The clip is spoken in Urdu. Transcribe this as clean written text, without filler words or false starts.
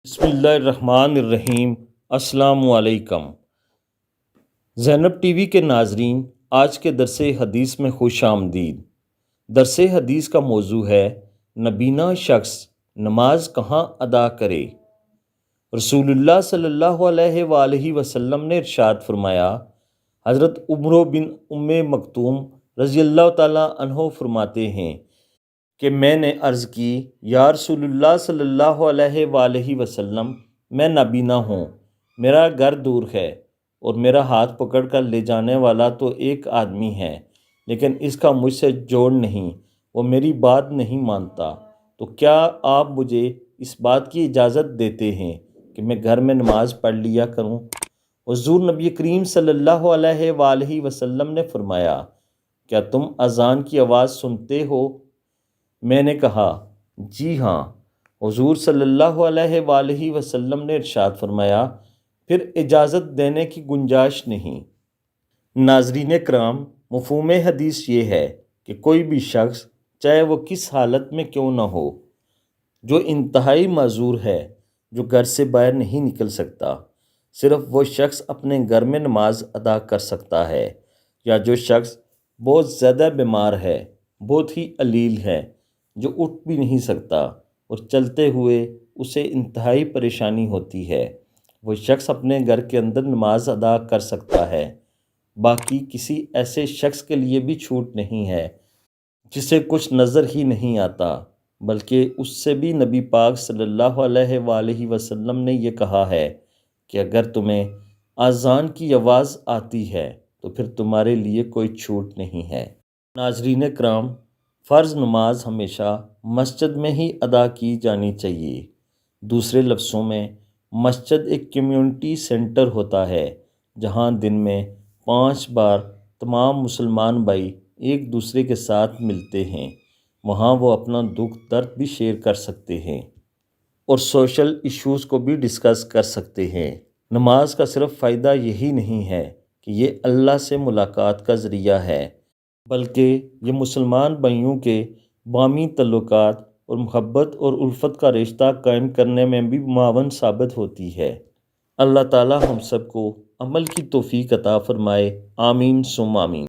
بسم اللہ الرحمن الرحیم۔ السلام علیکم۔ زینب ٹی وی کے ناظرین، آج کے درس حدیث میں خوش آمدید۔ درس حدیث کا موضوع ہے نبینا شخص نماز کہاں ادا کرے۔ رسول اللہ صلی اللہ علیہ وآلہ وسلم نے ارشاد فرمایا، حضرت عمر بن مکتوم رضی اللہ تعالیٰ عنہ فرماتے ہیں کہ میں نے عرض کی، یا رسول اللہ صلی اللہ علیہ وآلہ وسلم، میں نابینا ہوں، میرا گھر دور ہے اور میرا ہاتھ پکڑ کر لے جانے والا تو ایک آدمی ہے، لیکن اس کا مجھ سے جوڑ نہیں، وہ میری بات نہیں مانتا، تو کیا آپ مجھے اس بات کی اجازت دیتے ہیں کہ میں گھر میں نماز پڑھ لیا کروں؟ حضور نبی کریم صلی اللہ علیہ وآلہ وسلم نے فرمایا، کیا تم اذان کی آواز سنتے ہو؟ میں نے کہا، جی ہاں۔ حضور صلی اللہ علیہ وآلہ وسلم نے ارشاد فرمایا، پھر اجازت دینے کی گنجائش نہیں۔ ناظرین کرام، مفہوم حدیث یہ ہے کہ کوئی بھی شخص، چاہے وہ کس حالت میں کیوں نہ ہو، جو انتہائی معذور ہے، جو گھر سے باہر نہیں نکل سکتا، صرف وہ شخص اپنے گھر میں نماز ادا کر سکتا ہے، یا جو شخص بہت زیادہ بیمار ہے، بہت ہی علیل ہے، جو اٹھ بھی نہیں سکتا اور چلتے ہوئے اسے انتہائی پریشانی ہوتی ہے، وہ شخص اپنے گھر کے اندر نماز ادا کر سکتا ہے۔ باقی کسی ایسے شخص کے لیے بھی چھوٹ نہیں ہے جسے کچھ نظر ہی نہیں آتا، بلکہ اس سے بھی نبی پاک صلی اللہ علیہ وآلہ وسلم نے یہ کہا ہے کہ اگر تمہیں اذان کی آواز آتی ہے تو پھر تمہارے لیے کوئی چھوٹ نہیں ہے۔ ناظرین کرام، فرض نماز ہمیشہ مسجد میں ہی ادا کی جانی چاہیے۔ دوسرے لفظوں میں، مسجد ایک کمیونٹی سینٹر ہوتا ہے جہاں دن میں 5 بار تمام مسلمان بھائی ایک دوسرے کے ساتھ ملتے ہیں۔ وہاں وہ اپنا دکھ درد بھی شیئر کر سکتے ہیں اور سوشل ایشوز کو بھی ڈسکس کر سکتے ہیں۔ نماز کا صرف فائدہ یہی نہیں ہے کہ یہ اللہ سے ملاقات کا ذریعہ ہے، بلکہ یہ مسلمان بھائیوں کے باہمی تعلقات اور محبت اور الفت کا رشتہ قائم کرنے میں بھی معاون ثابت ہوتی ہے۔ اللہ تعالی ہم سب کو عمل کی توفیق عطا فرمائے، آمین ثم آمین۔